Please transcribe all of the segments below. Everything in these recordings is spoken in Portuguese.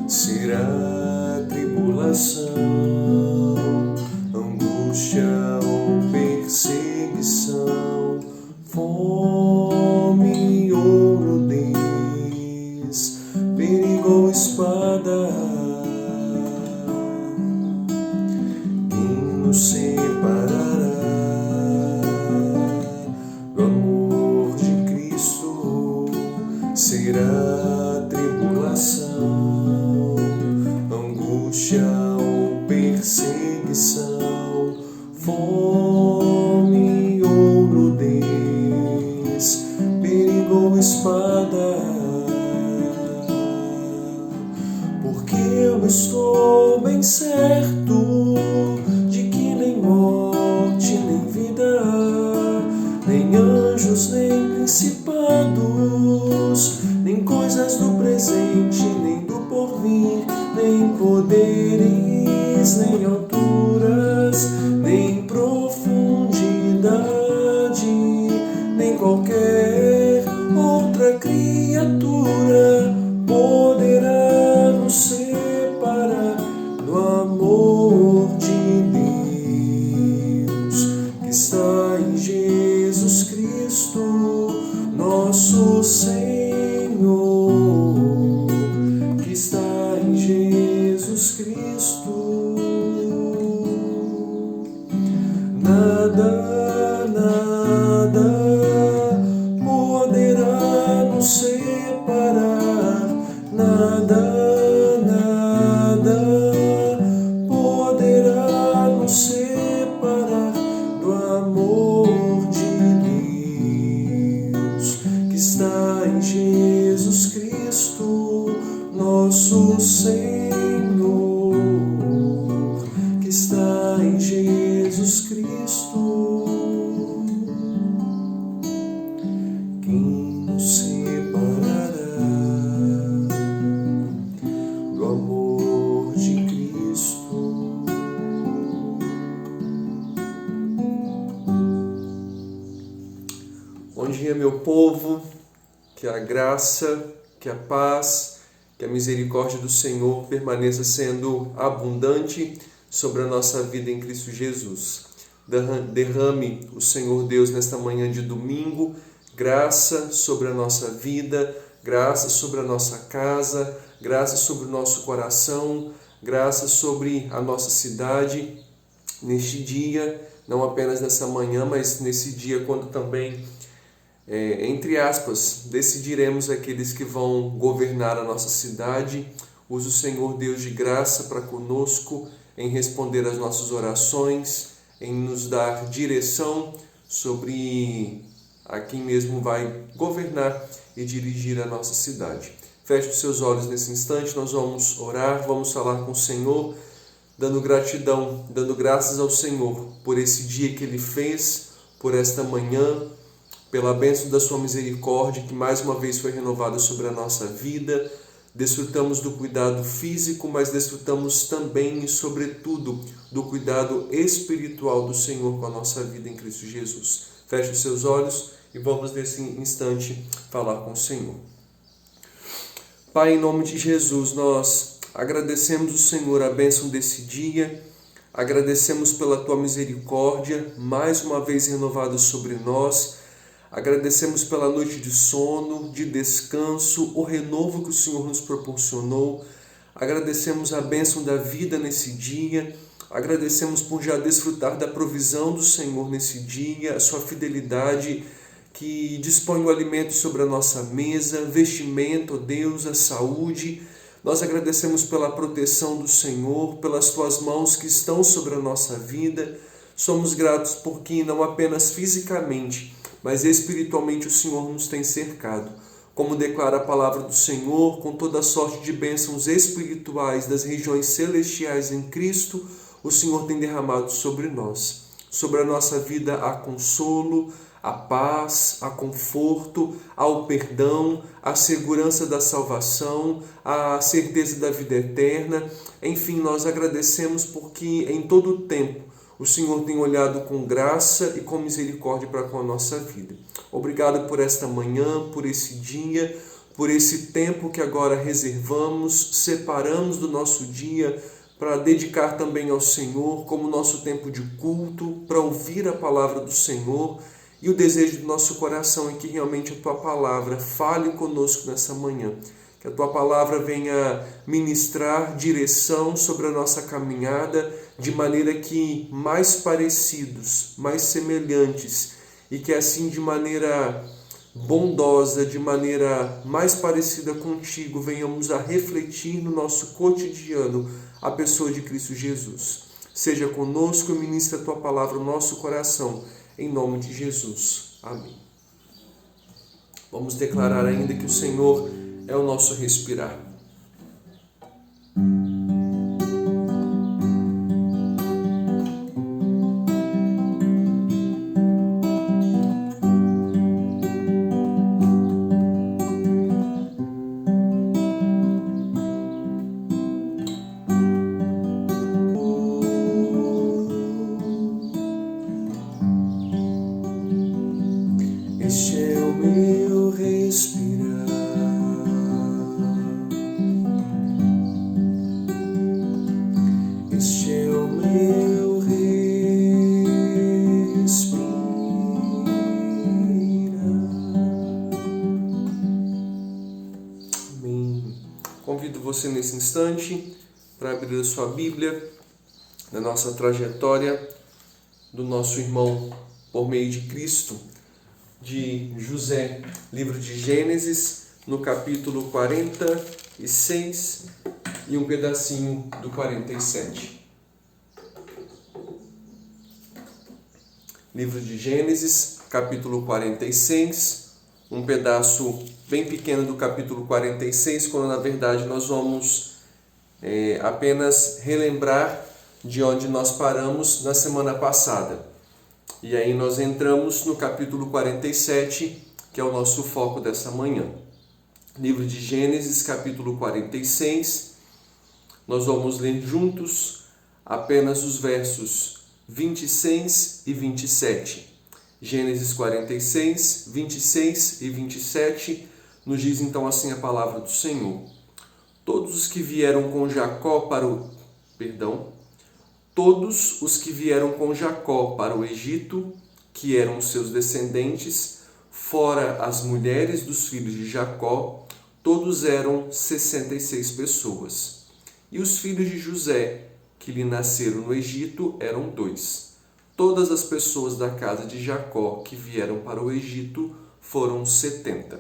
Será tribulação, angústia ou perseguição, fome ou nudez, perigo ou espada. Quem nos separará do amor de Cristo? Será tribulação, angústia ou perseguição, fome ou nudez, perigo ou espada. Porque eu estou bem certo de que nem morte, nem vida, nem anjos, nem principados, nem coisas do presente, nem do porvir, nem poderes, nem alturas, nem profundidade, nem qualquer outra criatura poderá nos separar do amor de Deus que está em Jesus Cristo, nosso Senhor, que está em Jesus Cristo. Nada poderá nos separar, nada poderá nos separar do amor de Deus que está em Jesus Cristo, nosso Senhor, que está em Jesus Cristo. Quem nos separará do amor de Cristo? Bom dia, meu povo, que a graça, que a paz, que a misericórdia do Senhor permaneça sendo abundante sobre a nossa vida em Cristo Jesus. Derrame o Senhor Deus nesta manhã de domingo, graça sobre a nossa vida, graça sobre a nossa casa, graça sobre o nosso coração, graça sobre a nossa cidade, neste dia, não apenas nessa manhã, mas nesse dia quando também, entre aspas, decidiremos aqueles que vão governar a nossa cidade. Use o Senhor Deus de graça para conosco, em responder às nossas orações, em nos dar direção sobre a quem mesmo vai governar e dirigir a nossa cidade. Feche os seus olhos nesse instante, nós vamos orar, vamos falar com o Senhor, dando gratidão, dando graças ao Senhor por esse dia que Ele fez, por esta manhã, pela bênção da sua misericórdia que mais uma vez foi renovada sobre a nossa vida. Desfrutamos do cuidado físico, mas desfrutamos também e sobretudo do cuidado espiritual do Senhor com a nossa vida em Cristo Jesus. Feche os seus olhos e vamos nesse instante falar com o Senhor. Pai, em nome de Jesus, nós agradecemos ao Senhor a bênção desse dia, agradecemos pela Tua misericórdia, mais uma vez renovada sobre nós, agradecemos pela noite de sono, de descanso, o renovo que o Senhor nos proporcionou, agradecemos a bênção da vida nesse dia, agradecemos por já desfrutar da provisão do Senhor nesse dia, a sua fidelidade que dispõe o alimento sobre a nossa mesa, vestimento, ó Deus, a saúde. Nós agradecemos pela proteção do Senhor, pelas tuas mãos que estão sobre a nossa vida. Somos gratos porque não apenas fisicamente, mas espiritualmente o Senhor nos tem cercado. Como declara a palavra do Senhor, com toda sorte de bênçãos espirituais das regiões celestiais em Cristo, o Senhor tem derramado sobre nós. Sobre a nossa vida há consolo, a paz, a conforto, ao perdão, a segurança da salvação, a certeza da vida eterna. Enfim, nós agradecemos porque em todo o tempo o Senhor tem olhado com graça e com misericórdia para com a nossa vida. Obrigado por esta manhã, por esse dia, por esse tempo que agora reservamos, separamos do nosso dia para dedicar também ao Senhor como nosso tempo de culto, para ouvir a palavra do Senhor. E o desejo do nosso coração é que realmente a Tua palavra fale conosco nessa manhã. Que a Tua palavra venha ministrar direção sobre a nossa caminhada, de maneira que mais parecidos, mais semelhantes, e que assim de maneira bondosa, de maneira mais parecida contigo, venhamos a refletir no nosso cotidiano a pessoa de Cristo Jesus. Seja conosco e ministra a Tua palavra no nosso coração. Em nome de Jesus. Amém. Vamos declarar ainda que o Senhor é o nosso respirar. Este é o meu respirar, este é o meu respirar. Amém. Convido você nesse instante para abrir a sua Bíblia na nossa trajetória do nosso irmão por meio de Cristo, de José, livro de Gênesis, no capítulo 46 e um pedacinho do 47. Livro de Gênesis, capítulo 46, um pedaço bem pequeno do capítulo 46, quando na verdade nós vamos apenas relembrar de onde nós paramos na semana passada. E aí nós entramos no capítulo 47, que é o nosso foco dessa manhã. Livro de Gênesis, capítulo 46. Nós vamos ler juntos apenas os versos 26 e 27. Gênesis 46, 26 e 27, nos diz então assim a palavra do Senhor. Todos os que vieram com Jacó para o Egito, que eram seus descendentes, fora as mulheres dos filhos de Jacó, todos eram 66 pessoas. E os filhos de José, que lhe nasceram no Egito, eram 2. Todas as pessoas da casa de Jacó que vieram para o Egito foram 70.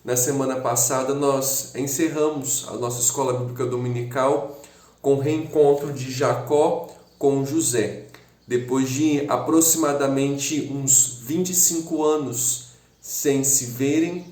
Na semana passada nós encerramos a nossa escola bíblica dominical com o reencontro de Jacó com José. Depois de aproximadamente uns 25 anos sem se verem,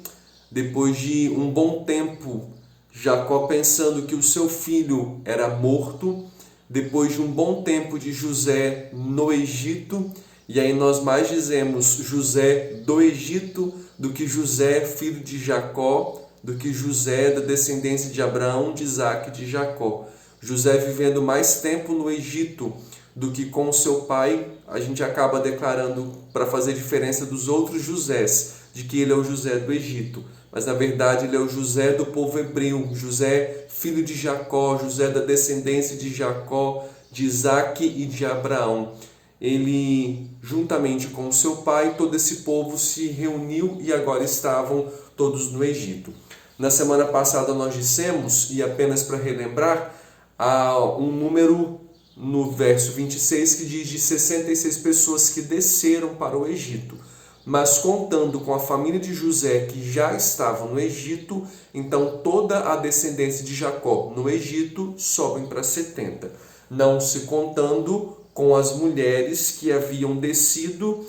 depois de um bom tempo, Jacó pensando que o seu filho era morto, depois de um bom tempo de José no Egito, e aí nós mais dizemos José do Egito do que José, filho de Jacó, do que José da descendência de Abraão, de Isaque e de Jacó. José vivendo mais tempo no Egito do que com seu pai, a gente acaba declarando, para fazer diferença dos outros Josés, de que ele é o José do Egito. Mas na verdade ele é o José do povo hebreu, José filho de Jacó, José da descendência de Jacó, de Isaque e de Abraão. Ele, juntamente com seu pai, todo esse povo se reuniu e agora estavam todos no Egito. Na semana passada nós dissemos, e apenas para relembrar, há um número no verso 26 que diz de 66 pessoas que desceram para o Egito. Mas contando com a família de José que já estava no Egito, então toda a descendência de Jacó no Egito sobem para 70. Não se contando com as mulheres que haviam descido,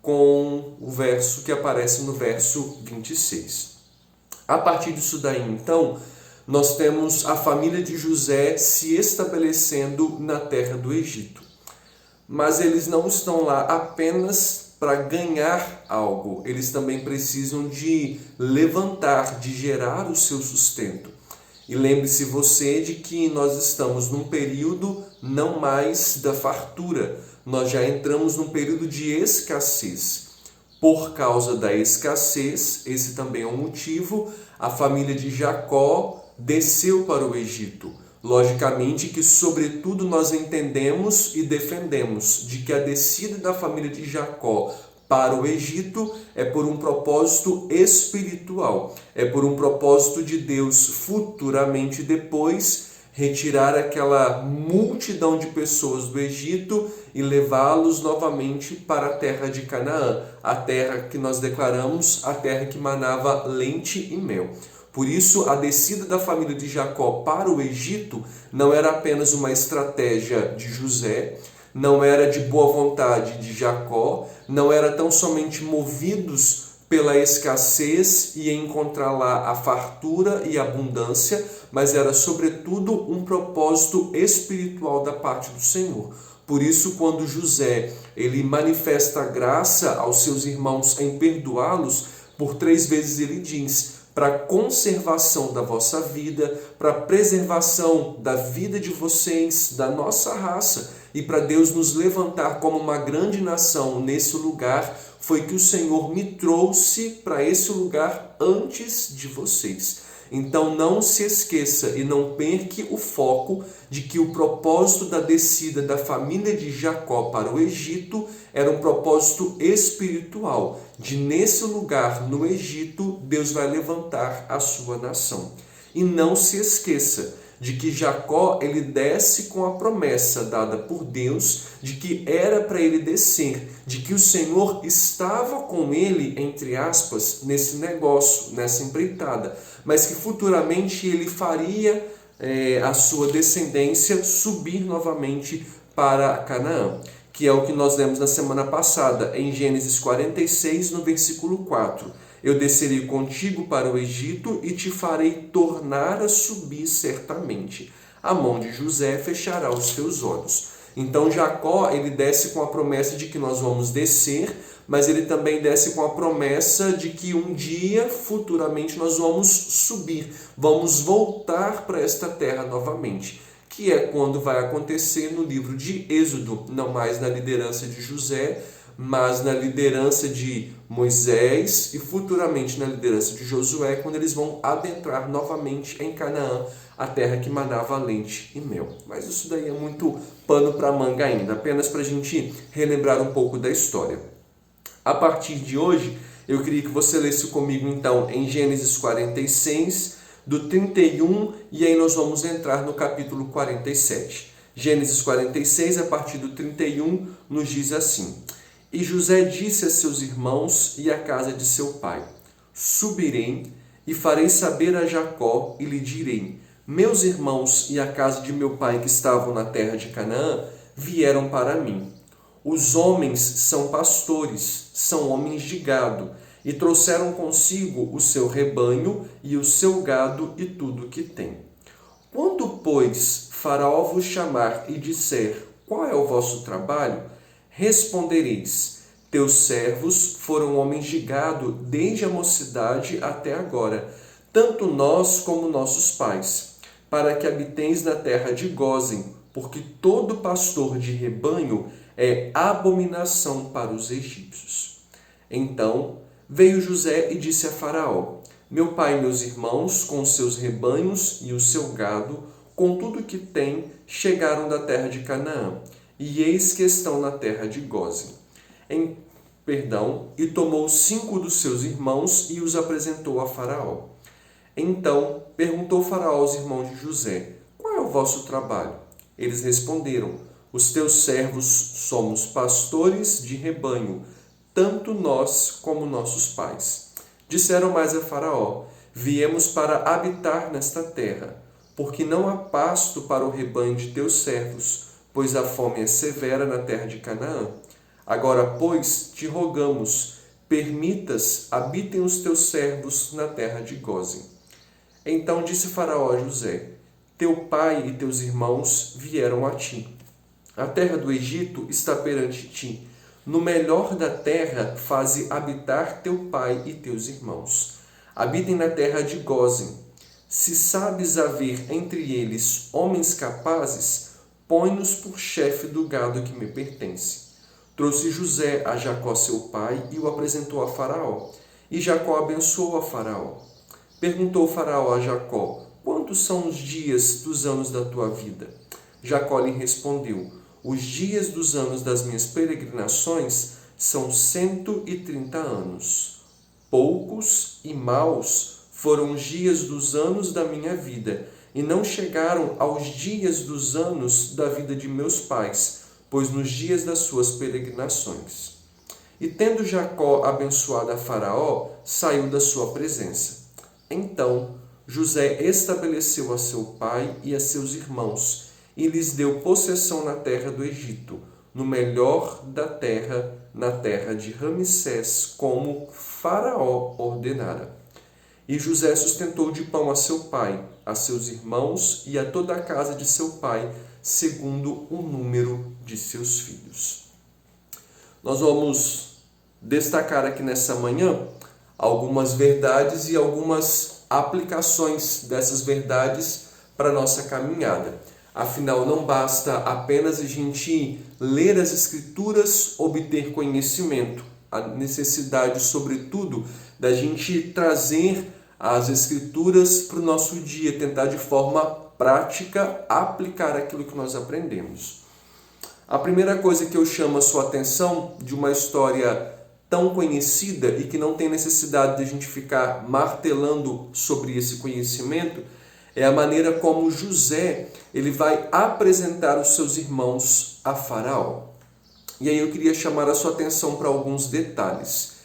com o verso que aparece no verso 26. A partir disso daí, então, nós temos a família de José se estabelecendo na terra do Egito. Mas eles não estão lá apenas para ganhar algo, eles também precisam de levantar, de gerar o seu sustento. E lembre-se você de que nós estamos num período não mais da fartura, nós já entramos num período de escassez. Por causa da escassez, esse também é um motivo, a família de Jacó desceu para o Egito. Logicamente que, sobretudo, nós entendemos e defendemos de que a descida da família de Jacó para o Egito é por um propósito espiritual, é por um propósito de Deus futuramente depois retirar aquela multidão de pessoas do Egito e levá-los novamente para a terra de Canaã, a terra que nós declaramos, a terra que manava leite e mel. Por isso, a descida da família de Jacó para o Egito não era apenas uma estratégia de José, não era de boa vontade de Jacó, não era tão somente movidos pela escassez e encontrar lá a fartura e a abundância, mas era sobretudo um propósito espiritual da parte do Senhor. Por isso, quando José ele manifesta a graça aos seus irmãos em perdoá-los, por 3 vezes ele diz: para a conservação da vossa vida, para a preservação da vida de vocês, da nossa raça, e para Deus nos levantar como uma grande nação nesse lugar, foi que o Senhor me trouxe para esse lugar antes de vocês. Então não se esqueça e não perca o foco de que o propósito da descida da família de Jacó para o Egito era um propósito espiritual, de nesse lugar, no Egito, Deus vai levantar a sua nação. E não se esqueça de que Jacó ele desce com a promessa dada por Deus de que era para ele descer, de que o Senhor estava com ele, entre aspas, nesse negócio, nessa empreitada, mas que futuramente ele faria a sua descendência subir novamente para Canaã, que é o que nós lemos na semana passada, em Gênesis 46, no versículo 4. Eu descerei contigo para o Egito e te farei tornar a subir certamente. A mão de José fechará os teus olhos. Então Jacó, ele desce com a promessa de que nós vamos descer, mas ele também desce com a promessa de que um dia, futuramente, nós vamos subir, vamos voltar para esta terra novamente, que é quando vai acontecer no livro de Êxodo, não mais na liderança de José, mas na liderança de Moisés e futuramente na liderança de Josué, quando eles vão adentrar novamente em Canaã, a terra que manava leite e mel. Mas isso daí é muito pano para manga ainda, apenas para a gente relembrar um pouco da história. A partir de hoje, eu queria que você lesse comigo então em Gênesis 46, do 31, e aí nós vamos entrar no capítulo 47. Gênesis 46, a partir do 31, nos diz assim: E José disse a seus irmãos e à casa de seu pai: Subirei e farei saber a Jacó e lhe direi: Meus irmãos e a casa de meu pai que estavam na terra de Canaã vieram para mim. Os homens são pastores, são homens de gado, e trouxeram consigo o seu rebanho e o seu gado e tudo o que tem. Quando, pois, Faraó vos chamar e disser: Qual é o vosso trabalho? Respondereis: Teus servos foram homens de gado desde a mocidade até agora, tanto nós como nossos pais, para que habiteis na terra de Gósen, porque todo pastor de rebanho é abominação para os egípcios. Então veio José e disse a Faraó: Meu pai e meus irmãos, com os seus rebanhos e o seu gado, com tudo que tem, chegaram da terra de Canaã, e eis que estão na terra de Gósen. E tomou 5 dos seus irmãos e os apresentou a Faraó. Então perguntou Faraó aos irmãos de José: Qual é o vosso trabalho? Eles responderam: Os teus servos somos pastores de rebanho, tanto nós como nossos pais. Disseram mais a Faraó: Viemos para habitar nesta terra, porque não há pasto para o rebanho de teus servos, pois a fome é severa na terra de Canaã. Agora, pois, te rogamos, permitas habitem os teus servos na terra de Gósen. Então disse Faraó a José: Teu pai e teus irmãos vieram a ti. A terra do Egito está perante ti. No melhor da terra faze habitar teu pai e teus irmãos. Habitem na terra de Gósen. Se sabes haver entre eles homens capazes, põe-nos por chefe do gado que me pertence. Trouxe José a Jacó seu pai e o apresentou a Faraó. E Jacó abençoou a Faraó. Perguntou Faraó a Jacó: Quantos são os dias dos anos da tua vida? Jacó lhe respondeu: Os dias dos anos das minhas peregrinações são 130 anos. Poucos e maus foram os dias dos anos da minha vida, e não chegaram aos dias dos anos da vida de meus pais, pois nos dias das suas peregrinações. E tendo Jacó abençoado a Faraó, saiu da sua presença. Então José estabeleceu a seu pai e a seus irmãos, e lhes deu possessão na terra do Egito, no melhor da terra, na terra de Ramsés, como Faraó ordenara. E José sustentou de pão a seu pai, a seus irmãos e a toda a casa de seu pai, segundo o número de seus filhos. Nós vamos destacar aqui nessa manhã algumas verdades e algumas aplicações dessas verdades para a nossa caminhada. Afinal, não basta apenas a gente ler as Escrituras, obter conhecimento. A necessidade, sobretudo, da gente trazer as Escrituras para o nosso dia, tentar de forma prática aplicar aquilo que nós aprendemos. A primeira coisa que eu chamo a sua atenção de uma história tão conhecida e que não tem necessidade de a gente ficar martelando sobre esse conhecimento é a maneira como José ele vai apresentar os seus irmãos a Faraó. E aí eu queria chamar a sua atenção para alguns detalhes.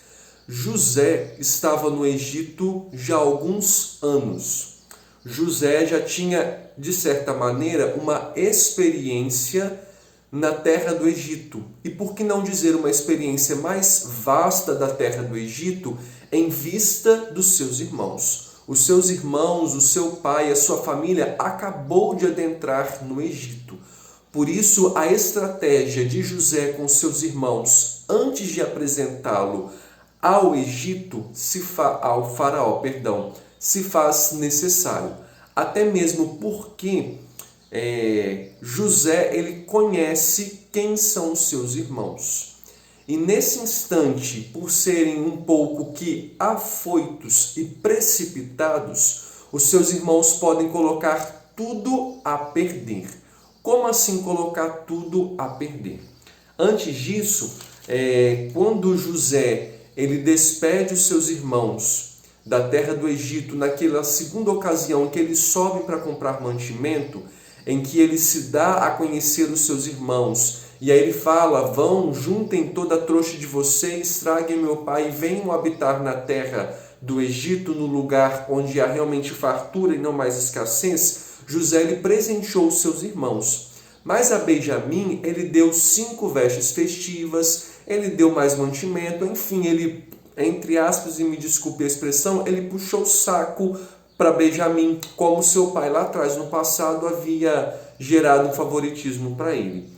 José estava no Egito já há alguns anos. José já tinha, de certa maneira, uma experiência na terra do Egito. E por que não dizer uma experiência mais vasta da terra do Egito em vista dos seus irmãos? Os seus irmãos, o seu pai, a sua família acabou de adentrar no Egito. Por isso, a estratégia de José com seus irmãos, antes de apresentá-lo ao Egito, ao Faraó, se faz necessário. Até mesmo porque José ele conhece quem são os seus irmãos. E nesse instante, por serem um pouco que afoitos e precipitados, os seus irmãos podem colocar tudo a perder. Como assim colocar tudo a perder? Antes disso, quando José ele despede os seus irmãos da terra do Egito, naquela segunda ocasião em que eles sobem para comprar mantimento, em que ele se dá a conhecer os seus irmãos, e aí ele fala: vão, juntem toda a trouxa de vocês, traguem meu pai e venham habitar na terra do Egito, no lugar onde há realmente fartura e não mais escassez. José ele presenteou os seus irmãos. Mas a Benjamim ele deu 5 vestes festivas, ele deu mais mantimento, enfim, ele, entre aspas, e me desculpe a expressão, ele puxou o saco para Benjamim, como seu pai lá atrás, no passado, havia gerado um favoritismo para ele.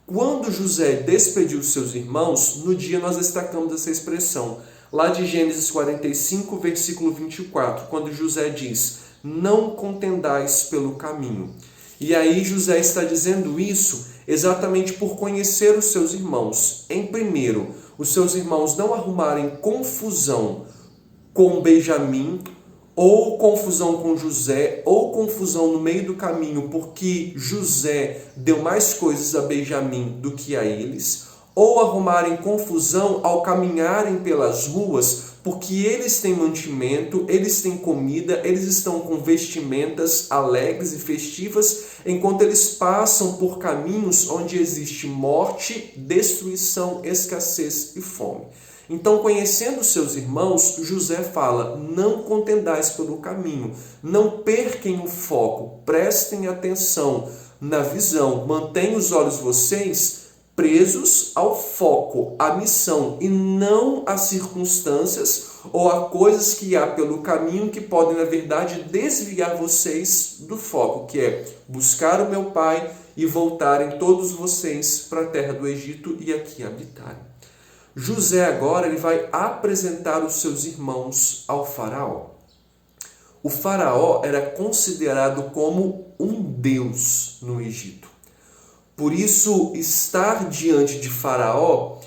Quando José despediu seus irmãos, no dia nós destacamos essa expressão, lá de Gênesis 45, versículo 24, quando José diz: não contendais pelo caminho. E aí José está dizendo isso exatamente por conhecer os seus irmãos. Em primeiro, os seus irmãos não arrumarem confusão com Benjamim, ou confusão com José, ou confusão no meio do caminho, porque José deu mais coisas a Benjamim do que a eles, ou arrumarem confusão ao caminharem pelas ruas, porque eles têm mantimento, eles têm comida, eles estão com vestimentas alegres e festivas, enquanto eles passam por caminhos onde existe morte, destruição, escassez e fome. Então, conhecendo seus irmãos, José fala: não contendais pelo caminho, não perquem o foco, prestem atenção na visão, mantenham os olhos vocês presos ao foco, à missão, e não às circunstâncias ou há coisas que há pelo caminho que podem, na verdade, desviar vocês do foco, que é buscar o meu Pai e voltarem todos vocês para a terra do Egito e aqui habitarem. José agora ele vai apresentar os seus irmãos ao faraó. O faraó era considerado como um deus no Egito. Por isso, estar diante de faraó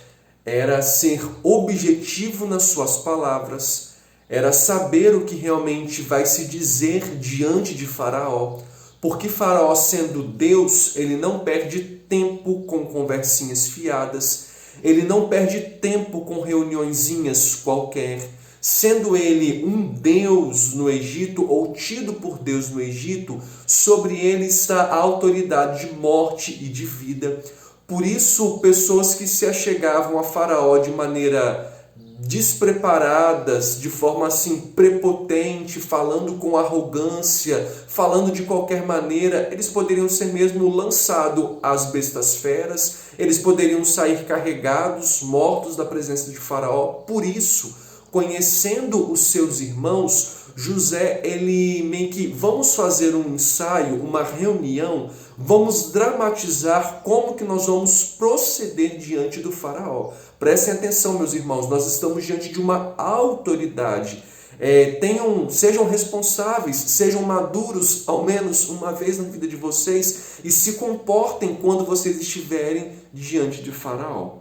era ser objetivo nas suas palavras, era saber o que realmente vai se dizer diante de faraó. Porque faraó, sendo Deus, ele não perde tempo com conversinhas fiadas, ele não perde tempo com reuniõezinhas qualquer. Sendo ele um Deus no Egito, ou tido por Deus no Egito, sobre ele está a autoridade de morte e de vida. Por isso, pessoas que se achegavam a faraó de maneira despreparadas, de forma assim prepotente, falando com arrogância, falando de qualquer maneira, eles poderiam ser mesmo lançados às bestas feras, eles poderiam sair carregados, mortos da presença de faraó. Por isso, conhecendo os seus irmãos, José, ele meio que, vamos fazer um ensaio, uma reunião, vamos dramatizar como que nós vamos proceder diante do faraó. Prestem atenção, meus irmãos, nós estamos diante de uma autoridade. Sejam responsáveis, sejam maduros, ao menos uma vez na vida de vocês, e se comportem quando vocês estiverem diante de faraó.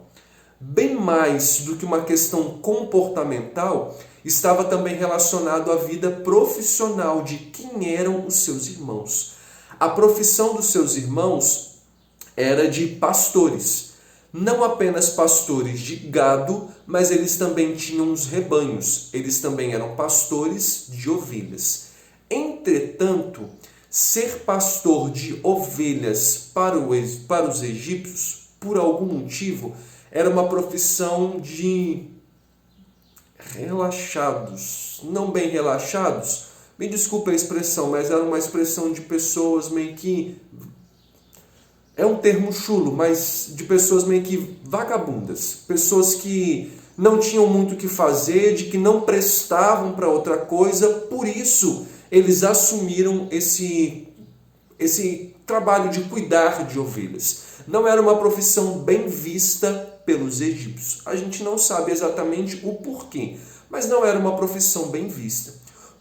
Bem mais do que uma questão comportamental, estava também relacionado à vida profissional de quem eram os seus irmãos. A profissão dos seus irmãos era de pastores. Não apenas pastores de gado, mas eles também tinham os rebanhos. Eles também eram pastores de ovelhas. Entretanto, ser pastor de ovelhas para os egípcios, por algum motivo, era uma profissão de relaxados, não bem relaxados, me desculpe a expressão, mas era uma expressão de pessoas meio que, é um termo chulo, mas de pessoas meio que vagabundas, pessoas que não tinham muito o que fazer, de que não prestavam para outra coisa, por isso eles assumiram esse trabalho de cuidar de ovelhas. Não era uma profissão bem vista pelos egípcios. A gente não sabe exatamente o porquê, mas não era uma profissão bem vista.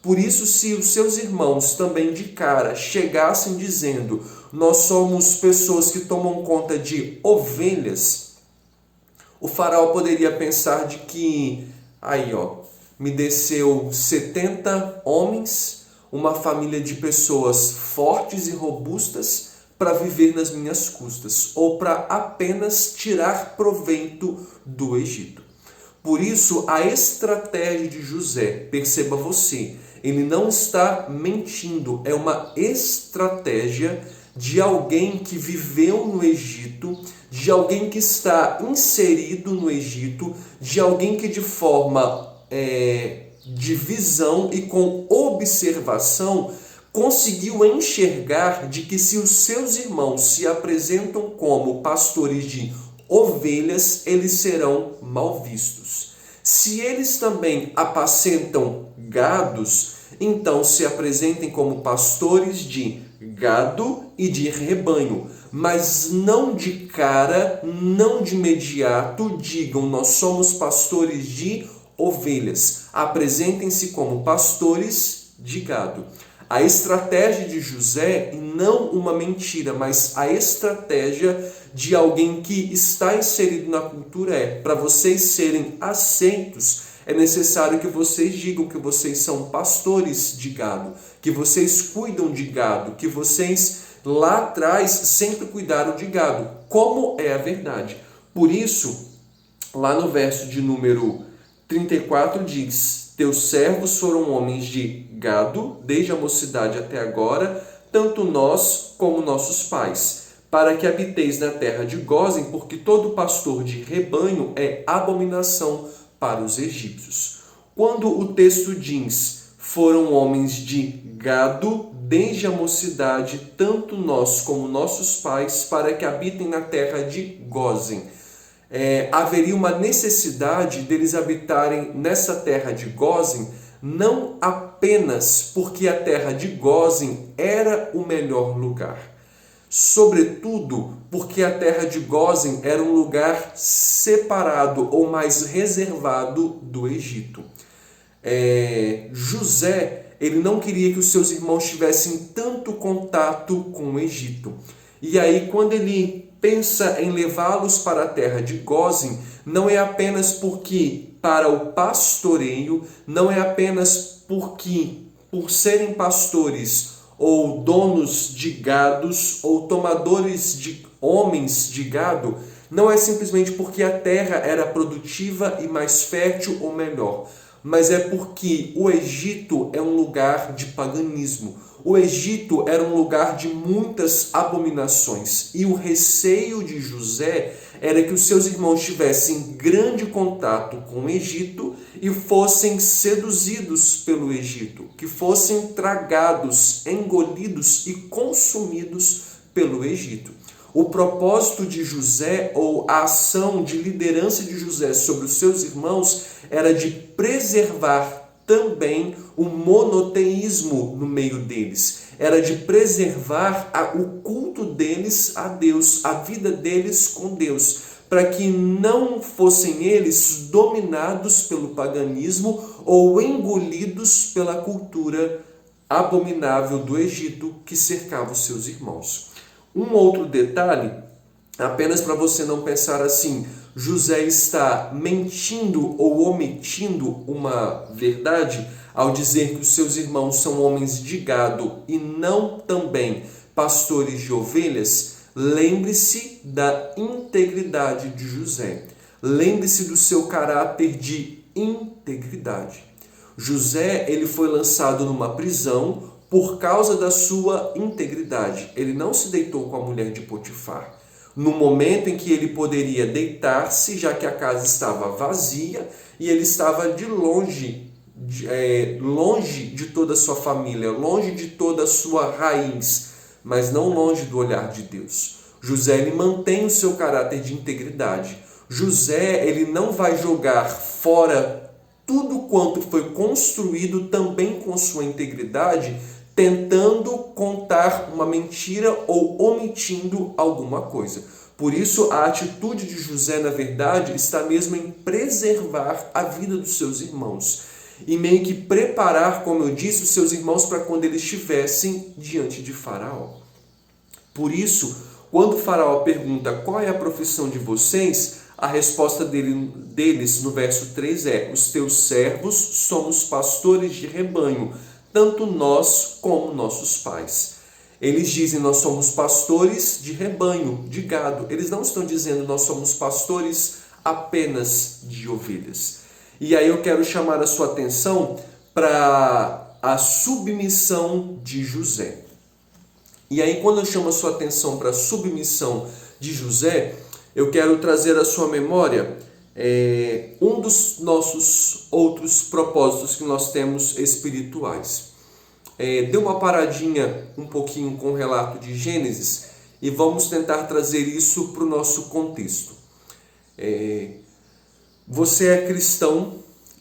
Por isso, se os seus irmãos também de cara chegassem dizendo: nós somos pessoas que tomam conta de ovelhas, o faraó poderia pensar de que, me desceu 70 homens, uma família de pessoas fortes e robustas, para viver nas minhas custas, ou para apenas tirar proveito do Egito. Por isso, a estratégia de José, perceba você, ele não está mentindo, é uma estratégia de alguém que viveu no Egito, de alguém que está inserido no Egito, de alguém que de forma de visão e com observação conseguiu enxergar de que se os seus irmãos se apresentam como pastores de ovelhas, eles serão mal vistos. Se eles também apacentam gados, então se apresentem como pastores de gado e de rebanho, mas não de cara, não de imediato digam: nós somos pastores de ovelhas. Apresentem-se como pastores de gado. A estratégia de José, e não uma mentira, mas a estratégia de alguém que está inserido na cultura para vocês serem aceitos, é necessário que vocês digam que vocês são pastores de gado, que vocês cuidam de gado, que vocês lá atrás sempre cuidaram de gado, como é a verdade. Por isso, lá no verso de número 34 diz: teus servos foram homens de gado, desde a mocidade até agora, tanto nós como nossos pais, para que habiteis na terra de Gósen, porque todo pastor de rebanho é abominação para os egípcios. Quando o texto diz: foram homens de gado, desde a mocidade, tanto nós como nossos pais, para que habitem na terra de Gósen. haveria uma necessidade deles habitarem nessa terra de Gósen, não apenas porque a terra de Gósen era o melhor lugar, sobretudo porque a terra de Gósen era um lugar separado ou mais reservado do Egito. José, ele não queria que os seus irmãos tivessem tanto contato com o Egito. E aí, quando ele pensa em levá-los para a terra de Gósen, não é apenas porque para o pastoreio, não é apenas porque por serem pastores ou donos de gados ou tomadores de homens de gado, não é simplesmente porque a terra era produtiva e mais fértil ou melhor, mas é porque o Egito é um lugar de paganismo. O Egito era um lugar de muitas abominações e o receio de José era que os seus irmãos tivessem grande contato com o Egito e fossem seduzidos pelo Egito, que fossem tragados, engolidos e consumidos pelo Egito. O propósito de José, ou a ação de liderança de José sobre os seus irmãos, era de preservar também o monoteísmo no meio deles. Era de preservar o culto deles a Deus, a vida deles com Deus, para que não fossem eles dominados pelo paganismo ou engolidos pela cultura abominável do Egito que cercava os seus irmãos. Um outro detalhe, apenas para você não pensar assim, José está mentindo ou omitindo uma verdade ao dizer que os seus irmãos são homens de gado e não também pastores de ovelhas. Lembre-se da integridade de José. Lembre-se do seu caráter de integridade. José, ele foi lançado numa prisão por causa da sua integridade. Ele não se deitou com a mulher de Potifar. No momento em que ele poderia deitar-se, já que a casa estava vazia e ele estava longe de toda a sua família, longe de toda a sua raiz, mas não longe do olhar de Deus. José, ele mantém o seu caráter de integridade. José, ele não vai jogar fora tudo quanto foi construído também com sua integridade, tentando contar uma mentira ou omitindo alguma coisa. Por isso, a atitude de José, na verdade, está mesmo em preservar a vida dos seus irmãos e meio que preparar, como eu disse, os seus irmãos para quando eles estivessem diante de Faraó. Por isso, quando Faraó pergunta qual é a profissão de vocês, a resposta deles no verso 3 é: os teus servos somos pastores de rebanho, tanto nós como nossos pais. Eles dizem: nós somos pastores de rebanho, de gado. Eles não estão dizendo: nós somos pastores apenas de ovelhas. E aí eu quero chamar a sua atenção para a submissão de José. E aí, quando eu chamo a sua atenção para a submissão de José, eu quero trazer à sua memória um dos nossos outros propósitos que nós temos espirituais. Dê uma paradinha um pouquinho com o relato de Gênesis e vamos tentar trazer isso para o nosso contexto. Você é cristão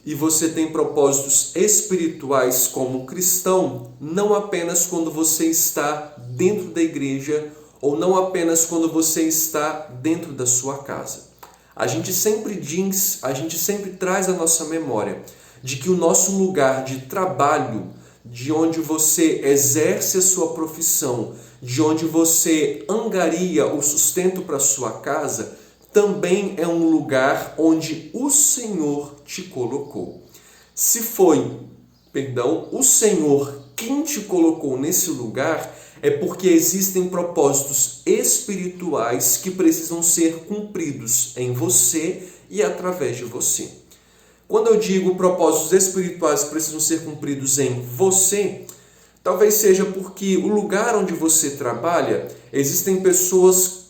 e você tem propósitos espirituais como cristão, não apenas quando você está dentro da igreja ou não apenas quando você está dentro da sua casa. A gente sempre traz à nossa memória de que o nosso lugar de trabalho, de onde você exerce a sua profissão, de onde você angaria o sustento para a sua casa, também é um lugar onde o Senhor te colocou. Se foi, o Senhor quem te colocou nesse lugar, é porque existem propósitos espirituais que precisam ser cumpridos em você e através de você. Quando eu digo propósitos espirituais que precisam ser cumpridos em você, talvez seja porque o lugar onde você trabalha, existem pessoas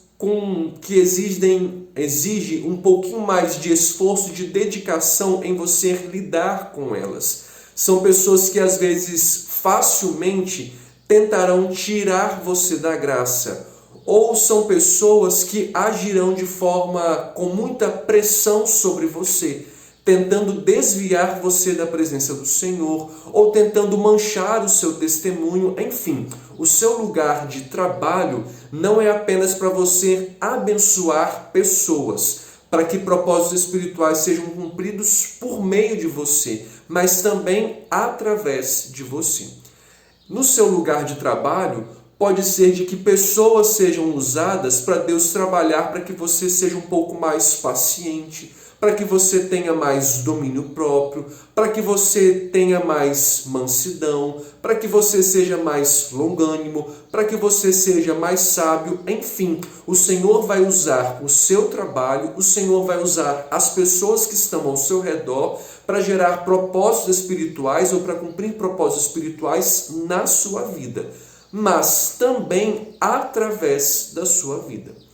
que exigem um pouquinho mais de esforço, de dedicação em você lidar com elas. São pessoas que às vezes facilmente tentarão tirar você da graça ou são pessoas que agirão de forma com muita pressão sobre você, tentando desviar você da presença do Senhor, ou tentando manchar o seu testemunho. Enfim, o seu lugar de trabalho não é apenas para você abençoar pessoas, para que propósitos espirituais sejam cumpridos por meio de você, mas também através de você. No seu lugar de trabalho, pode ser de que pessoas sejam usadas para Deus trabalhar para que você seja um pouco mais paciente, para que você tenha mais domínio próprio, para que você tenha mais mansidão, para que você seja mais longânimo, para que você seja mais sábio. Enfim, o Senhor vai usar o seu trabalho, o Senhor vai usar as pessoas que estão ao seu redor para gerar propósitos espirituais ou para cumprir propósitos espirituais na sua vida, mas também através da sua vida.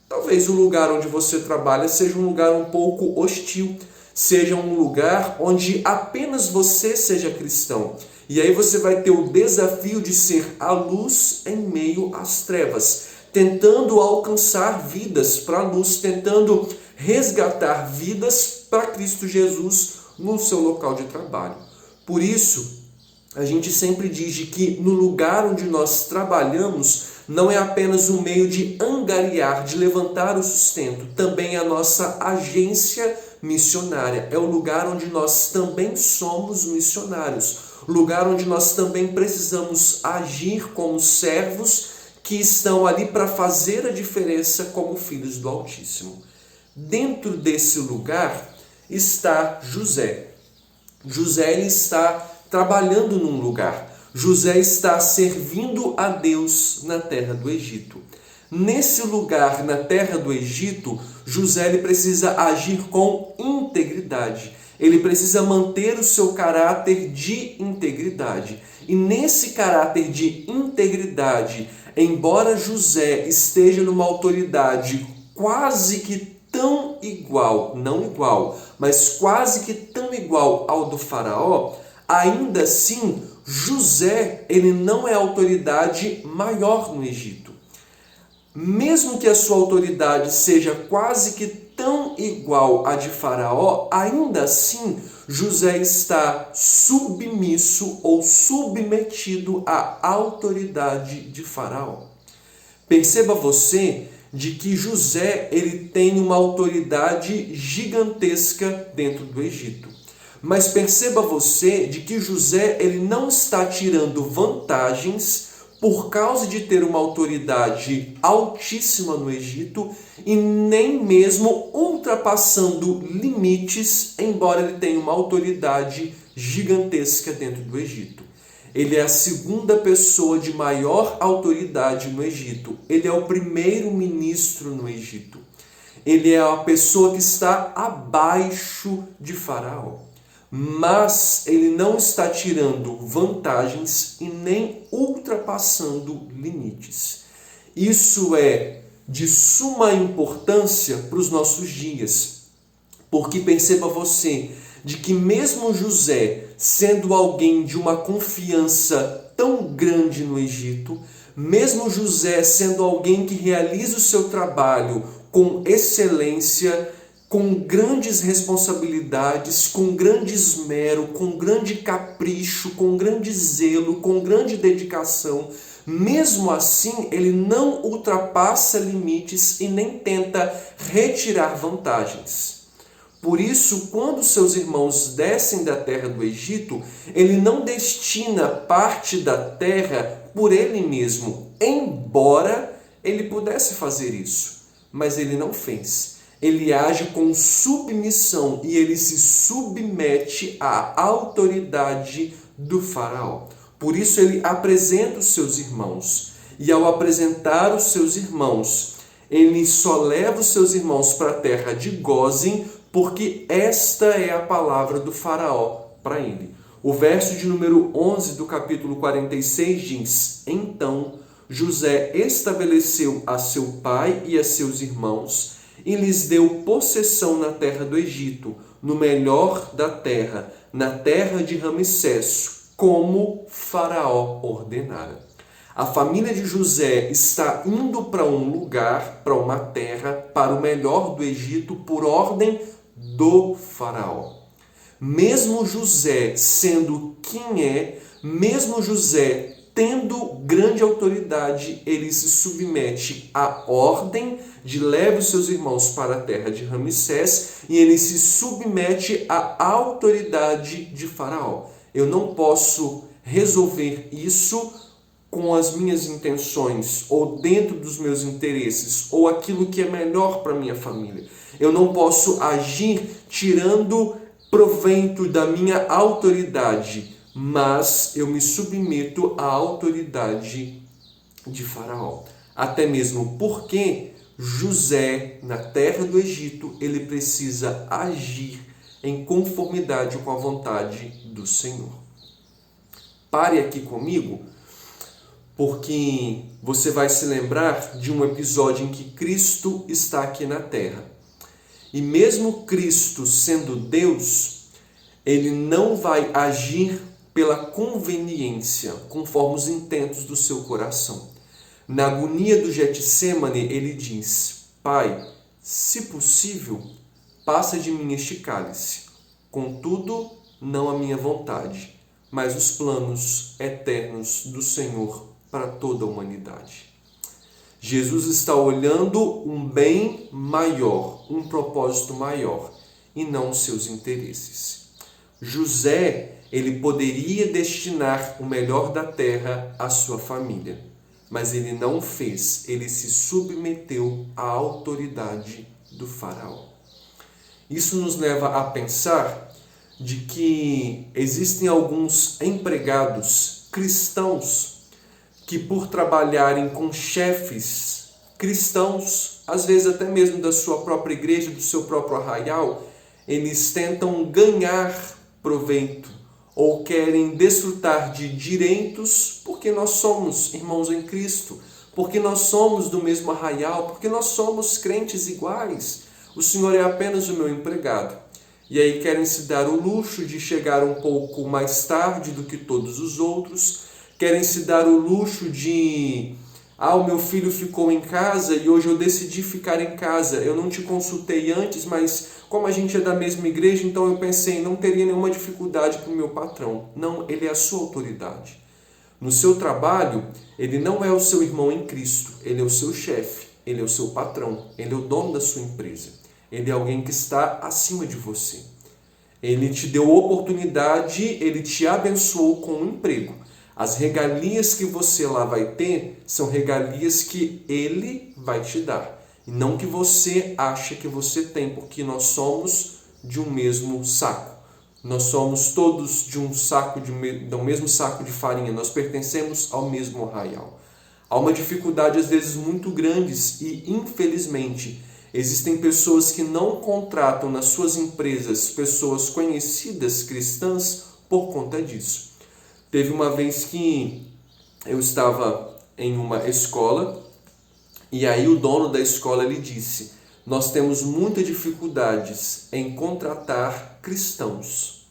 Talvez o lugar onde você trabalha seja um lugar um pouco hostil, seja um lugar onde apenas você seja cristão. E aí você vai ter o desafio de ser a luz em meio às trevas, tentando alcançar vidas para a luz, tentando resgatar vidas para Cristo Jesus no seu local de trabalho. Por isso, a gente sempre diz de que no lugar onde nós trabalhamos não é apenas um meio de angariar, de levantar o sustento, também é a nossa agência missionária. É o lugar onde nós também somos missionários, lugar onde nós também precisamos agir como servos que estão ali para fazer a diferença como filhos do Altíssimo. Dentro desse lugar está José. José ele está trabalhando num lugar. José está servindo a Deus na terra do Egito. Nesse lugar, na terra do Egito, José ele precisa agir com integridade. Ele precisa manter o seu caráter de integridade. E nesse caráter de integridade, embora José esteja numa autoridade quase que tão igual, não igual, mas quase que tão igual ao do faraó, ainda assim, José, ele não é a autoridade maior no Egito. Mesmo que a sua autoridade seja quase que tão igual à de Faraó, ainda assim, José está submisso ou submetido à autoridade de Faraó. Perceba você de que José ele tem uma autoridade gigantesca dentro do Egito. Mas perceba você de que José ele não está tirando vantagens por causa de ter uma autoridade altíssima no Egito e nem mesmo ultrapassando limites, embora ele tenha uma autoridade gigantesca dentro do Egito. Ele é a segunda pessoa de maior autoridade no Egito. Ele é o primeiro-ministro no Egito. Ele é a pessoa que está abaixo de Faraó. Mas ele não está tirando vantagens e nem ultrapassando limites. Isso é de suma importância para os nossos dias, porque perceba você de que mesmo José, sendo alguém de uma confiança tão grande no Egito, mesmo José sendo alguém que realiza o seu trabalho com excelência, com grandes responsabilidades, com grande esmero, com grande capricho, com grande zelo, com grande dedicação, mesmo assim ele não ultrapassa limites e nem tenta retirar vantagens. Por isso, quando seus irmãos descem da terra do Egito, ele não destina parte da terra por ele mesmo, embora ele pudesse fazer isso, mas ele não fez. Ele age com submissão e ele se submete à autoridade do faraó. Por isso ele apresenta os seus irmãos. E ao apresentar os seus irmãos, ele só leva os seus irmãos para a terra de Gósen, porque esta é a palavra do faraó para ele. O verso de número 11 do capítulo 46 diz: Então José estabeleceu a seu pai e a seus irmãos e lhes deu possessão na terra do Egito, no melhor da terra, na terra de Ramsés, como Faraó ordenara. A família de José está indo para um lugar, para uma terra, para o melhor do Egito, por ordem do faraó. Mesmo José sendo quem é, mesmo José tendo grande autoridade, ele se submete à ordem de leve os seus irmãos para a terra de Ramsés e ele se submete à autoridade de Faraó. Eu não posso resolver isso com as minhas intenções ou dentro dos meus interesses ou aquilo que é melhor para minha família. Eu não posso agir tirando provento da minha autoridade, mas eu me submeto à autoridade de Faraó. Até mesmo porque José, na terra do Egito, ele precisa agir em conformidade com a vontade do Senhor. Pare aqui comigo, porque você vai se lembrar de um episódio em que Cristo está aqui na terra. E mesmo Cristo sendo Deus, ele não vai agir pela conveniência, conforme os intentos do seu coração. Na agonia do Getsêmani, ele diz: Pai, se possível, passa de mim este cálice. Contudo, não a minha vontade, mas os planos eternos do Senhor para toda a humanidade. Jesus está olhando um bem maior, um propósito maior, e não seus interesses. José, ele poderia destinar o melhor da terra à sua família, mas ele não fez, ele se submeteu à autoridade do faraó. Isso nos leva a pensar de que existem alguns empregados cristãos que, por trabalharem com chefes cristãos, às vezes até mesmo da sua própria igreja, do seu próprio arraial, eles tentam ganhar proveito ou querem desfrutar de direitos porque nós somos irmãos em Cristo, porque nós somos do mesmo arraial, porque nós somos crentes iguais. O Senhor é apenas o meu empregado. E aí querem se dar o luxo de chegar um pouco mais tarde do que todos os outros, querem se dar o luxo de: o meu filho ficou em casa e hoje eu decidi ficar em casa. Eu não te consultei antes, mas como a gente é da mesma igreja, então eu pensei, não teria nenhuma dificuldade com o meu patrão. Não, ele é a sua autoridade. No seu trabalho, ele não é o seu irmão em Cristo, ele é o seu chefe, ele é o seu patrão, ele é o dono da sua empresa. Ele é alguém que está acima de você. Ele te deu oportunidade, ele te abençoou com um emprego. As regalias que você lá vai ter são regalias que ele vai te dar. E não que você acha que você tem, porque nós somos de um mesmo saco. Nós somos todos de um do mesmo saco de farinha. Nós pertencemos ao mesmo arraial. Há uma dificuldade às vezes muito grande e, infelizmente, existem pessoas que não contratam nas suas empresas pessoas conhecidas cristãs por conta disso. Teve uma vez que eu estava em uma escola e aí o dono da escola lhe disse: nós temos muitas dificuldades em contratar cristãos,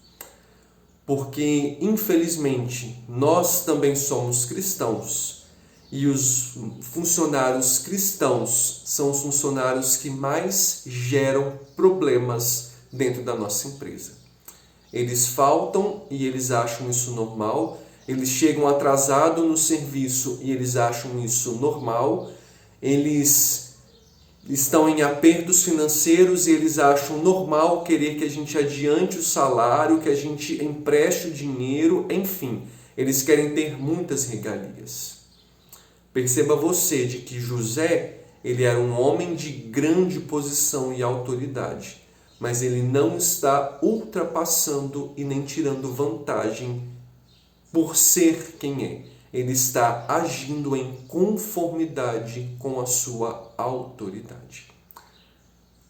porque infelizmente nós também somos cristãos e os funcionários cristãos são os funcionários que mais geram problemas dentro da nossa empresa. Eles faltam e eles acham isso normal, eles chegam atrasados no serviço e eles acham isso normal, eles estão em apertos financeiros e eles acham normal querer que a gente adiante o salário, que a gente empreste o dinheiro, enfim, eles querem ter muitas regalias. Perceba você de que José, ele era um homem de grande posição e autoridade, mas ele não está ultrapassando e nem tirando vantagem por ser quem é. Ele está agindo em conformidade com a sua autoridade.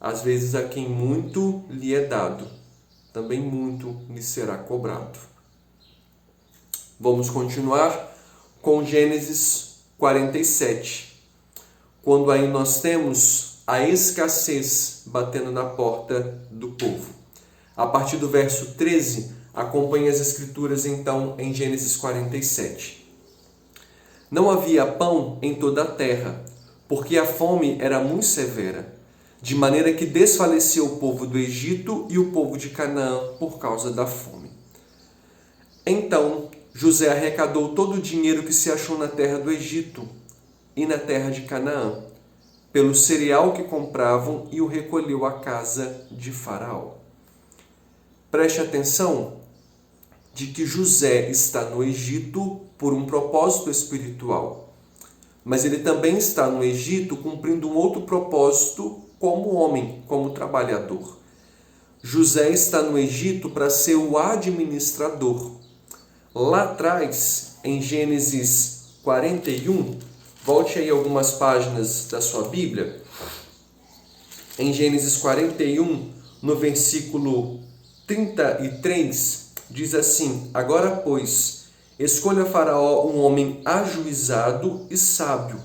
Às vezes, a quem muito lhe é dado, também muito lhe será cobrado. Vamos continuar com Gênesis 47, quando aí nós temos a escassez batendo na porta do povo. A partir do verso 13, acompanhe as escrituras então em Gênesis 47. Não havia pão em toda a terra, porque a fome era muito severa, de maneira que desfaleceu o povo do Egito e o povo de Canaã por causa da fome. Então José arrecadou todo o dinheiro que se achou na terra do Egito e na terra de Canaã, pelo cereal que compravam, e o recolheu à casa de Faraó. Preste atenção de que José está no Egito por um propósito espiritual, mas ele também está no Egito cumprindo um outro propósito como homem, como trabalhador. José está no Egito para ser o administrador. Lá atrás, em Gênesis 41, volte aí algumas páginas da sua Bíblia. Em Gênesis 41, no versículo 33, diz assim: Agora, pois, escolha Faraó um homem ajuizado e sábio,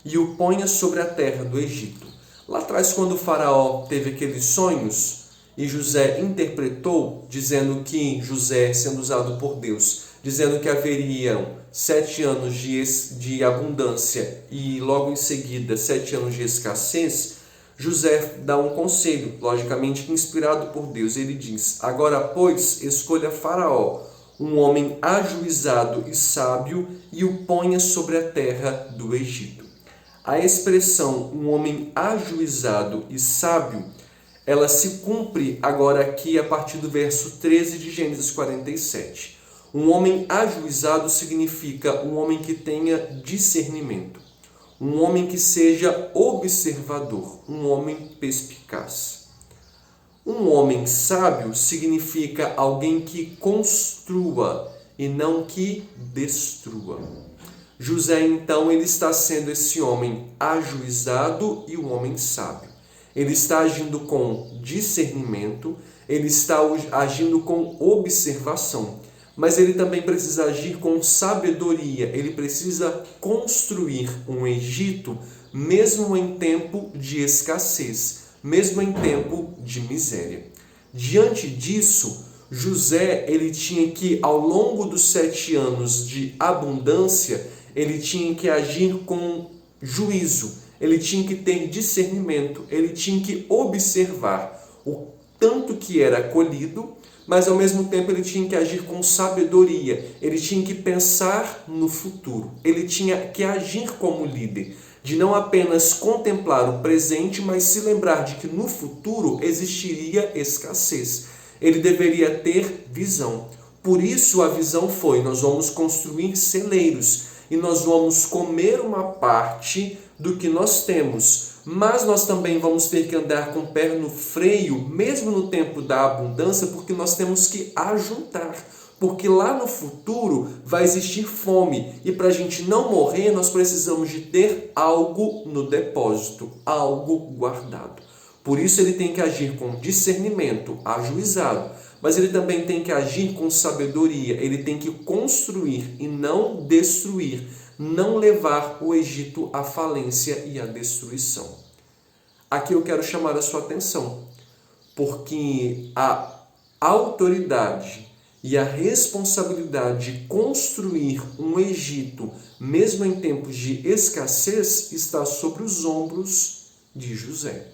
e o ponha sobre a terra do Egito. Lá atrás, quando o Faraó teve aqueles sonhos, e José interpretou, dizendo que José, sendo usado por Deus, dizendo que haveriam 7 anos de abundância e logo em seguida 7 anos de escassez, José dá um conselho, logicamente inspirado por Deus. Ele diz: Agora, pois, escolha Faraó, um homem ajuizado e sábio, e o ponha sobre a terra do Egito. A expressão um homem ajuizado e sábio, ela se cumpre agora aqui a partir do verso 13 de Gênesis 47. Um homem ajuizado significa um homem que tenha discernimento, um homem que seja observador, um homem perspicaz. Um homem sábio significa alguém que construa e não que destrua. José, então, ele está sendo esse homem ajuizado e o homem sábio. Ele está agindo com discernimento, ele está agindo com observação, mas ele também precisa agir com sabedoria. Ele precisa construir um Egito mesmo em tempo de escassez, mesmo em tempo de miséria. Diante disso, José, ele tinha que, ao longo dos 7 anos de abundância, ele tinha que agir com juízo, ele tinha que ter discernimento, ele tinha que observar o tanto que era colhido, mas ao mesmo tempo ele tinha que agir com sabedoria, ele tinha que pensar no futuro, ele tinha que agir como líder, de não apenas contemplar o presente, mas se lembrar de que no futuro existiria escassez. Ele deveria ter visão. Por isso a visão foi: nós vamos construir celeiros e nós vamos comer uma parte do que nós temos, mas nós também vamos ter que andar com o pé no freio, mesmo no tempo da abundância, porque nós temos que ajuntar, porque lá no futuro vai existir fome, e para a gente não morrer, nós precisamos de ter algo no depósito, algo guardado. Por isso ele tem que agir com discernimento, ajuizado, mas ele também tem que agir com sabedoria, ele tem que construir e não destruir, não levar o Egito à falência e à destruição. Aqui eu quero chamar a sua atenção, porque a autoridade e a responsabilidade de construir um Egito, mesmo em tempos de escassez, está sobre os ombros de José.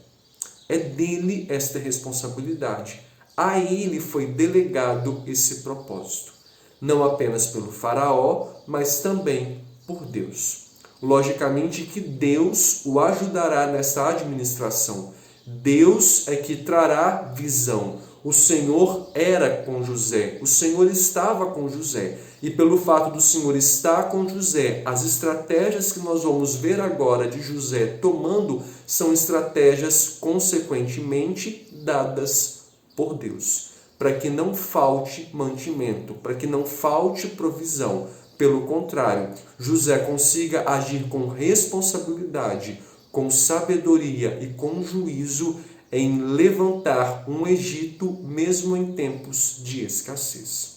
É dele esta responsabilidade. A ele foi delegado esse propósito, não apenas pelo faraó, mas também por Deus. Logicamente que Deus o ajudará nessa administração. Deus é que trará visão. O Senhor era com José, o Senhor estava com José. E pelo fato do Senhor estar com José, as estratégias que nós vamos ver agora de José tomando são estratégias consequentemente dadas por Deus, para que não falte mantimento, para que não falte provisão. Pelo contrário, José consiga agir com responsabilidade, com sabedoria e com juízo em levantar um Egito mesmo em tempos de escassez.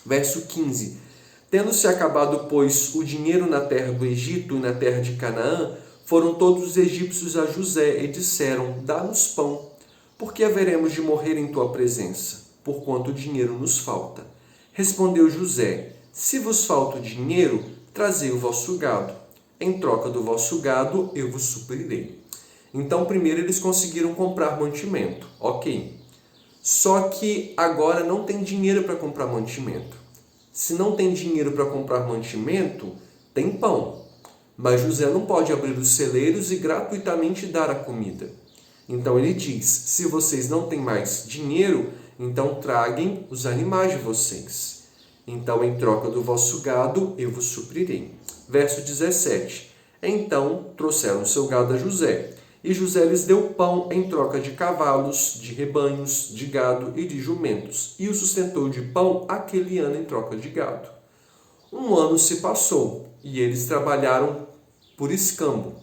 Verso 15. Tendo-se acabado, pois, o dinheiro na terra do Egito e na terra de Canaã, foram todos os egípcios a José e disseram: dá-nos pão, porque haveremos de morrer em tua presença, porquanto o dinheiro nos falta. Respondeu José: se vos falta o dinheiro, trazei o vosso gado. Em troca do vosso gado, eu vos suprirei. Então, primeiro eles conseguiram comprar mantimento. Ok. Só que agora não tem dinheiro para comprar mantimento. Se não tem dinheiro para comprar mantimento, tem pão. Mas José não pode abrir os celeiros e gratuitamente dar a comida. Então ele diz, se vocês não têm mais dinheiro, então traguem os animais de vocês. Então, em troca do vosso gado, eu vos suprirei. Verso 17. Então trouxeram seu gado a José, e José lhes deu pão em troca de cavalos, de rebanhos, de gado e de jumentos, e o sustentou de pão aquele ano em troca de gado. Um ano se passou, e eles trabalharam por escambo.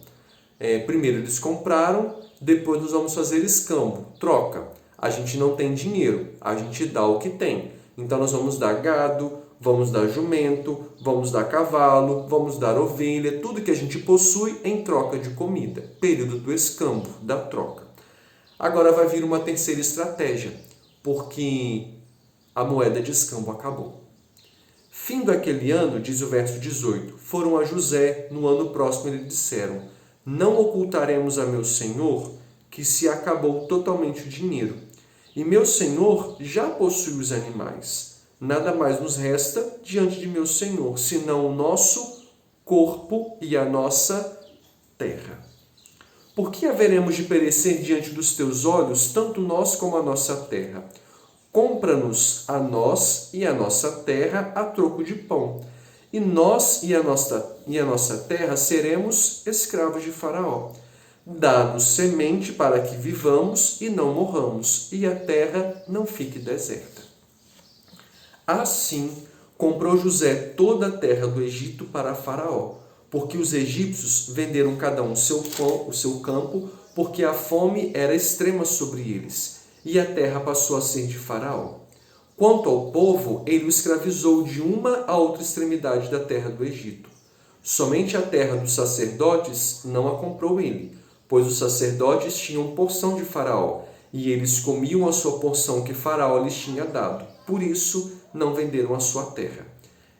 Primeiro eles compraram, depois nós vamos fazer escambo, troca. A gente não tem dinheiro, a gente dá o que tem. Então nós vamos dar gado, vamos dar jumento, vamos dar cavalo, vamos dar ovelha, tudo que a gente possui em troca de comida. Período do escambo, da troca. Agora vai vir uma terceira estratégia, porque a moeda de escambo acabou. Fim daquele ano, diz o verso 18, foram a José no ano próximo e lhe disseram, não ocultaremos a meu senhor que se acabou totalmente o dinheiro. E meu senhor já possui os animais. Nada mais nos resta diante de meu senhor, senão o nosso corpo e a nossa terra. Por que haveremos de perecer diante dos teus olhos, tanto nós como a nossa terra? Compra-nos a nós e a nossa terra a troco de pão. E nós e a nossa terra seremos escravos de Faraó. Dá-nos semente para que vivamos e não morramos, e a terra não fique deserta. Assim, comprou José toda a terra do Egito para Faraó, porque os egípcios venderam cada um o seu campo, porque a fome era extrema sobre eles, e a terra passou a ser de Faraó. Quanto ao povo, ele o escravizou de uma a outra extremidade da terra do Egito. Somente a terra dos sacerdotes não a comprou ele, pois os sacerdotes tinham porção de Faraó, e eles comiam a sua porção que Faraó lhes tinha dado. Por isso, não venderam a sua terra.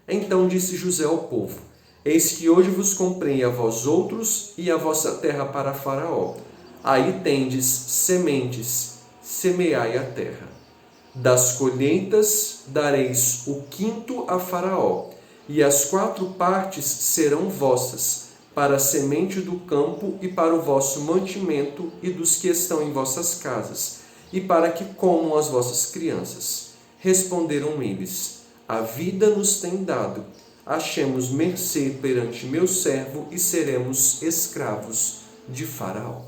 Então disse José ao povo, eis que hoje vos comprei a vós outros e a vossa terra para Faraó. Aí tendes sementes, semeai a terra. Das colheitas dareis o quinto a Faraó, e as 4 partes serão vossas, para a semente do campo e para o vosso mantimento e dos que estão em vossas casas, e para que comam as vossas crianças. Responderam eles, a vida nos tem dado, achemos mercê perante meu servo e seremos escravos de Faraó.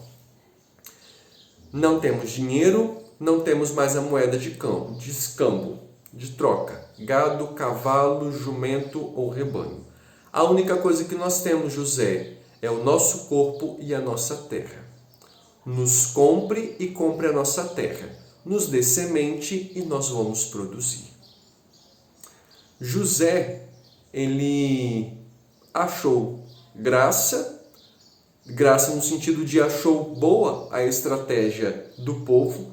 Não temos dinheiro, não temos mais a moeda de escambo, de troca, gado, cavalo, jumento ou rebanho. A única coisa que nós temos, José, é o nosso corpo e a nossa terra. Nos compre e compre a nossa terra. Nos dê semente e nós vamos produzir. José, ele achou graça no sentido de achou boa a estratégia do povo.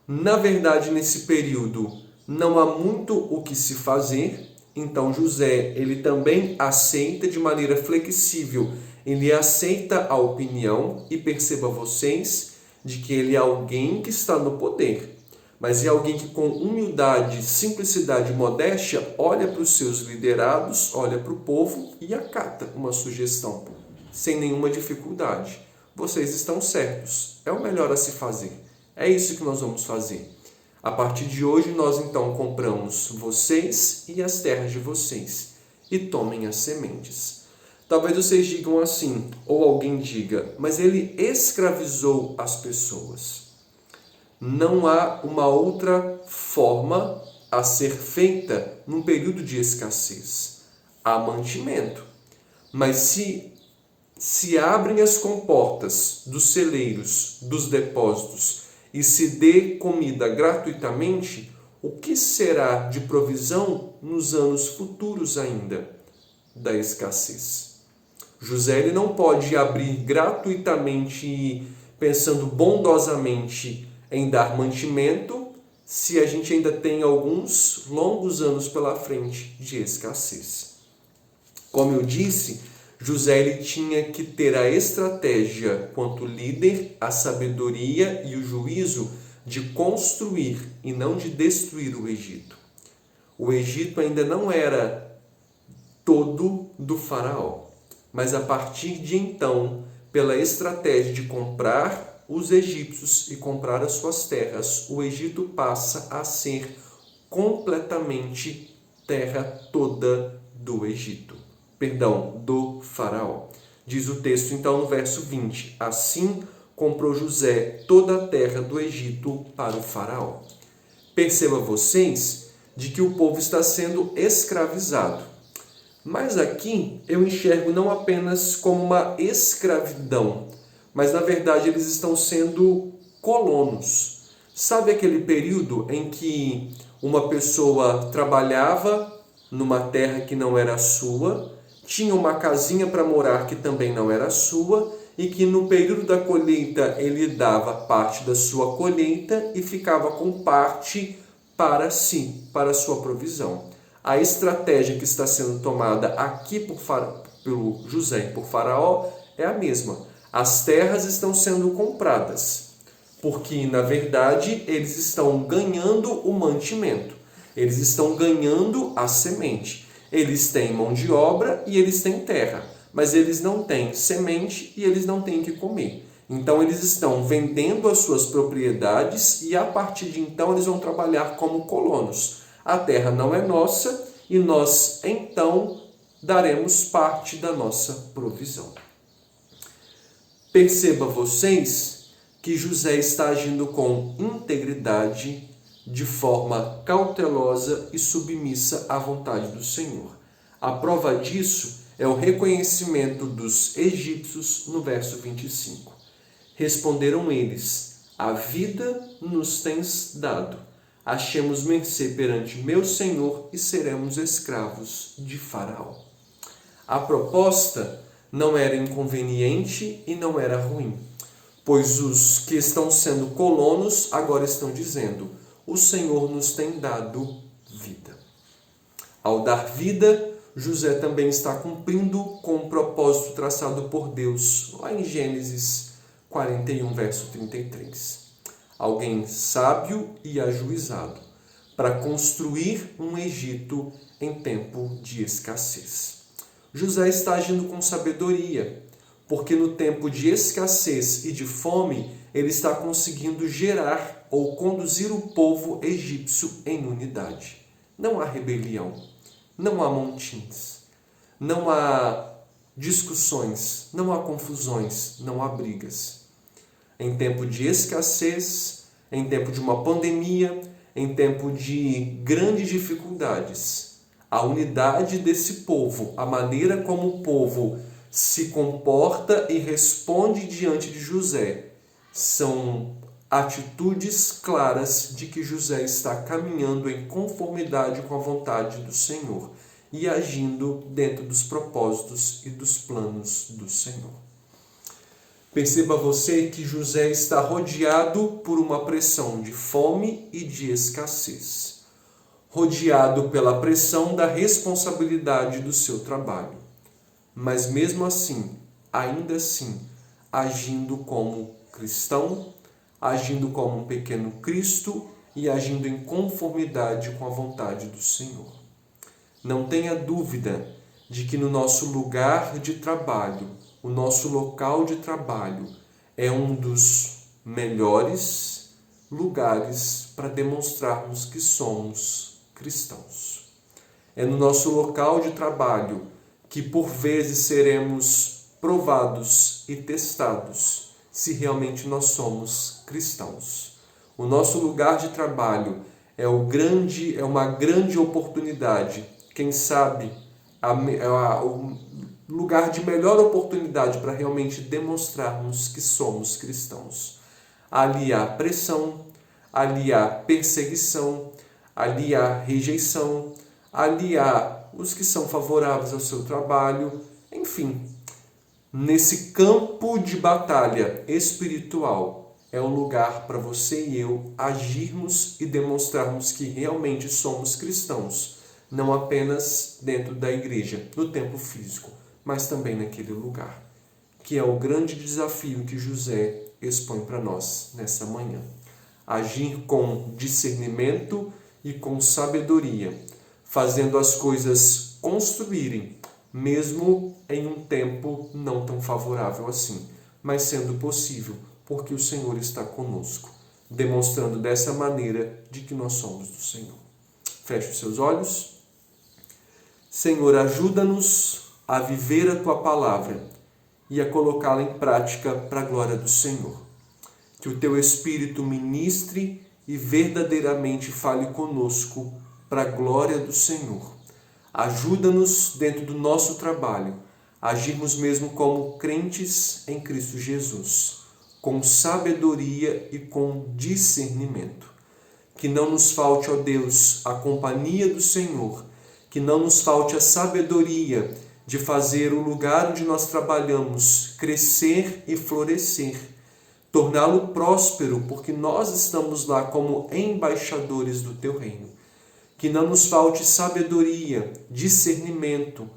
Na verdade, nesse período, não há muito o que se fazer. Então José, ele também aceita de maneira flexível, ele aceita a opinião e perceba vocês de que ele é alguém que está no poder, mas é alguém que com humildade, simplicidade e modéstia olha para os seus liderados, olha para o povo e acata uma sugestão, sem nenhuma dificuldade. Vocês estão certos, é o melhor a se fazer, é isso que nós vamos fazer. A partir de hoje, nós então compramos vocês e as terras de vocês e tomem as sementes. Talvez vocês digam assim, ou alguém diga, mas ele escravizou as pessoas. Não há uma outra forma a ser feita num período de escassez. Há mantimento. Mas se abrem as comportas dos celeiros, dos depósitos, e se dê comida gratuitamente, o que será de provisão nos anos futuros ainda da escassez? José ele não pode abrir gratuitamente, pensando bondosamente em dar mantimento, se a gente ainda tem alguns longos anos pela frente de escassez. Como eu disse, José ele tinha que ter a estratégia quanto líder, a sabedoria e o juízo de construir e não de destruir o Egito. O Egito ainda não era todo do faraó, mas a partir de então, pela estratégia de comprar os egípcios e comprar as suas terras, o Egito passa a ser completamente terra toda do Egito. Perdão, do faraó. Diz o texto então no verso 20: assim comprou José toda a terra do Egito para o faraó. Perceba vocês de que o povo está sendo escravizado. Mas aqui eu enxergo não apenas como uma escravidão, mas na verdade eles estão sendo colonos. Sabe aquele período em que uma pessoa trabalhava numa terra que não era sua, tinha uma casinha para morar que também não era sua, e que no período da colheita ele dava parte da sua colheita e ficava com parte para si, para a sua provisão. A estratégia que está sendo tomada aqui pelo José e por Faraó é a mesma. As terras estão sendo compradas, porque na verdade eles estão ganhando o mantimento, eles estão ganhando a semente. Eles têm mão de obra e eles têm terra, mas eles não têm semente e eles não têm o que comer. Então eles estão vendendo as suas propriedades e a partir de então eles vão trabalhar como colonos. A terra não é nossa e nós então daremos parte da nossa provisão. Perceba vocês que José está agindo com integridade, de forma cautelosa e submissa à vontade do Senhor. A prova disso é o reconhecimento dos egípcios no verso 25. Responderam eles: a vida nos tens dado, achemos mercê perante meu Senhor e seremos escravos de Faraó. A proposta não era inconveniente e não era ruim, pois os que estão sendo colonos agora estão dizendo: o Senhor nos tem dado vida. Ao dar vida, José também está cumprindo com o propósito traçado por Deus, lá em Gênesis 41, verso 33. Alguém sábio e ajuizado, para construir um Egito em tempo de escassez. José está agindo com sabedoria, porque no tempo de escassez e de fome, ele está conseguindo gerar ou conduzir o povo egípcio em unidade. Não há rebelião, não há montins, não há discussões, não há confusões, não há brigas. Em tempo de escassez, em tempo de uma pandemia, em tempo de grandes dificuldades, a unidade desse povo, a maneira como o povo se comporta e responde diante de José, são atitudes claras de que José está caminhando em conformidade com a vontade do Senhor e agindo dentro dos propósitos e dos planos do Senhor. Perceba você que José está rodeado por uma pressão de fome e de escassez, rodeado pela pressão da responsabilidade do seu trabalho, mas mesmo assim, ainda assim, agindo como cristão, agindo como um pequeno Cristo e agindo em conformidade com a vontade do Senhor. Não tenha dúvida de que no nosso lugar de trabalho, o nosso local de trabalho é um dos melhores lugares para demonstrarmos que somos cristãos. É no nosso local de trabalho que por vezes seremos provados e testados se realmente nós somos cristãos. O nosso lugar de trabalho é uma grande oportunidade, quem sabe o lugar de melhor oportunidade para realmente demonstrarmos que somos cristãos. Ali há pressão, ali há perseguição, ali há rejeição, ali há os que são favoráveis ao seu trabalho, enfim. Nesse campo de batalha espiritual é o lugar para você e eu agirmos e demonstrarmos que realmente somos cristãos, não apenas dentro da igreja, no templo físico, mas também naquele lugar, que é o grande desafio que José expõe para nós nessa manhã. Agir com discernimento e com sabedoria, fazendo as coisas construírem, mesmo em um tempo não tão favorável assim, mas sendo possível, porque o Senhor está conosco, demonstrando dessa maneira de que nós somos do Senhor. Feche os seus olhos. Senhor, ajuda-nos a viver a Tua palavra e a colocá-la em prática para a glória do Senhor. Que o Teu Espírito ministre e verdadeiramente fale conosco para a glória do Senhor. Ajuda-nos dentro do nosso trabalho, a agirmos mesmo como crentes em Cristo Jesus, com sabedoria e com discernimento. Que não nos falte, ó Deus, a companhia do Senhor, que não nos falte a sabedoria de fazer o lugar onde nós trabalhamos crescer e florescer, torná-lo próspero, porque nós estamos lá como embaixadores do Teu reino. Que não nos falte sabedoria, discernimento,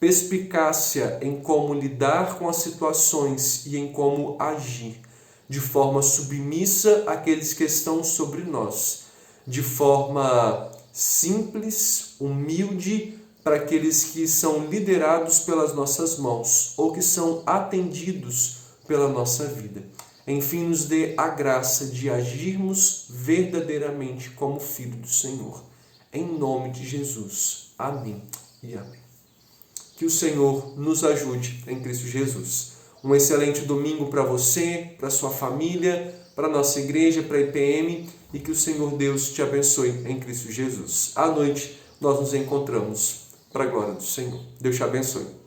perspicácia em como lidar com as situações e em como agir, de forma submissa àqueles que estão sobre nós, de forma simples, humilde, para aqueles que são liderados pelas nossas mãos ou que são atendidos pela nossa vida. Enfim, nos dê a graça de agirmos verdadeiramente como filho do Senhor. Em nome de Jesus. Amém e amém. Que o Senhor nos ajude em Cristo Jesus. Um excelente domingo para você, para sua família, para a nossa igreja, para a IPM, e que o Senhor Deus te abençoe em Cristo Jesus. À noite nós nos encontramos para a glória do Senhor. Deus te abençoe.